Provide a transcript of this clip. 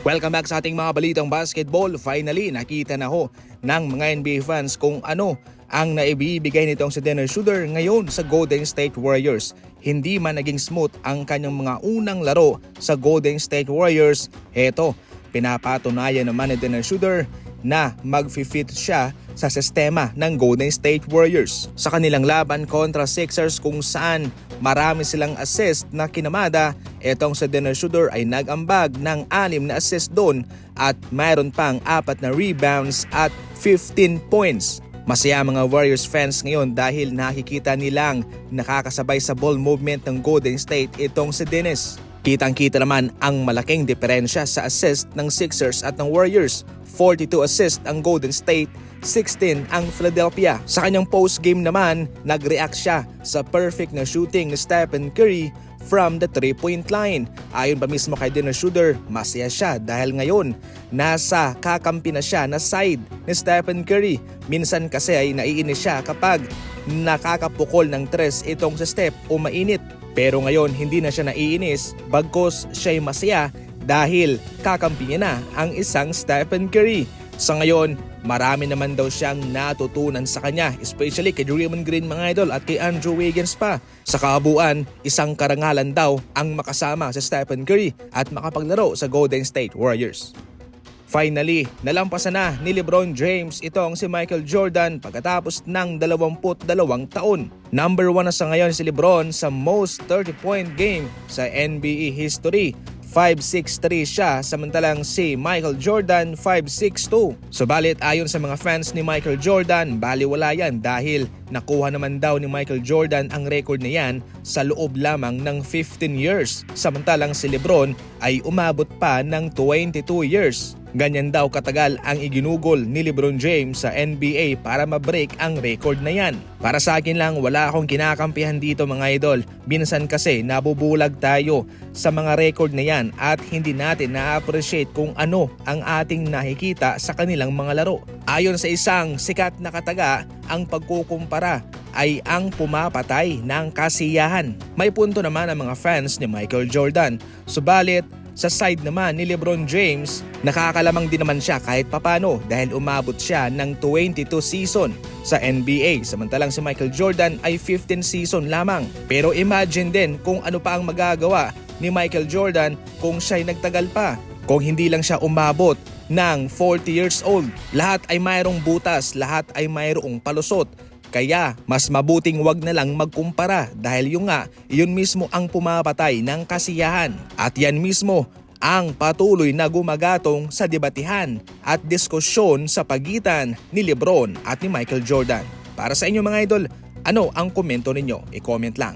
Welcome back sa ating mga balitang basketball. Finally, nakita na ho ng mga NBA fans kung ano ang naibibigay nitong si Dennis Schroeder ngayon sa Golden State Warriors. Hindi man naging smooth ang kanyang mga unang laro sa Golden State Warriors. Heto, pinapatunayan naman ni Dennis Schroeder na mag-fit siya sa sistema ng Golden State Warriors. Sa kanilang laban kontra Sixers kung saan marami silang assist na kinamada, etong si Dennis Schroeder ay nag-ambag ng 6 na assist doon at mayroon pang 4 na rebounds at 15 points. Masaya mga Warriors fans ngayon dahil nakikita nilang nakakasabay sa ball movement ng Golden State itong si Dennis. Kitang-kita naman ang malaking diferensya sa assist ng Sixers at ng Warriors. 42 assist ang Golden State, 16 ang Philadelphia. Sa kanyang post-game naman, nag-react siya sa perfect na shooting ni Stephen Curry from the 3-point line. Ayon pa mismo kay Dennis Schroeder, masaya siya dahil ngayon nasa kakampi na siya na side ni Stephen Curry. Minsan kasi ay naiinis siya kapag nakakapukol ng 3 itong sa Steph o mainit. Pero ngayon hindi na siya naiinis bagkus siya'y masaya dahil kakampi niya na ang isang Stephen Curry. Sa ngayon, marami naman daw siyang natutunan sa kanya, especially kay Draymond Green mga idol at kay Andrew Wiggins pa. Sa kabuuan, isang karangalan daw ang makasama sa Stephen Curry at makapaglaro sa Golden State Warriors. Finally, nalampasan na ni LeBron James itong si Michael Jordan pagkatapos ng 22 taon. Number 1 na sa ngayon si LeBron sa most 30-point game sa NBA history. 5'6" siya samantalang si Michael Jordan 5'6" Subalit ayon sa mga fans ni Michael Jordan, baliwala yan dahil nakuha naman daw ni Michael Jordan ang record na yan sa loob lamang ng 15 years. Samantalang si LeBron ay umabot pa ng 22 years. Ganyan daw katagal ang iginugol ni LeBron James sa NBA para ma-break ang record na yan. Para sa akin lang, wala akong kinakampihan dito mga idol. Minsan kasi nabubulag tayo sa mga record na yan at hindi natin na-appreciate kung ano ang ating nakikita sa kanilang mga laro. Ayon sa isang sikat na kataga, ang pagkukumpara ay ang pumapatay ng kasiyahan. May punto naman ang mga fans ni Michael Jordan. Subalit, sa side naman ni LeBron James, nakakalamang din naman siya kahit papano dahil umabot siya ng 22 season sa NBA samantalang si Michael Jordan ay 15 season lamang. Pero imagine din kung ano pa ang magagawa ni Michael Jordan kung siya'y nagtagal pa. Kung hindi lang siya umabot ng 40 years old, lahat ay mayroong butas, lahat ay mayroong palusot. Kaya mas mabuting wag na lang magkumpara dahil yun mismo ang pumapatay ng kasiyahan. At yan mismo ang patuloy na gumagatong sa debatihan at diskusyon sa pagitan ni LeBron at ni Michael Jordan. Para sa inyo mga idol, ano ang komento ninyo? I-comment lang.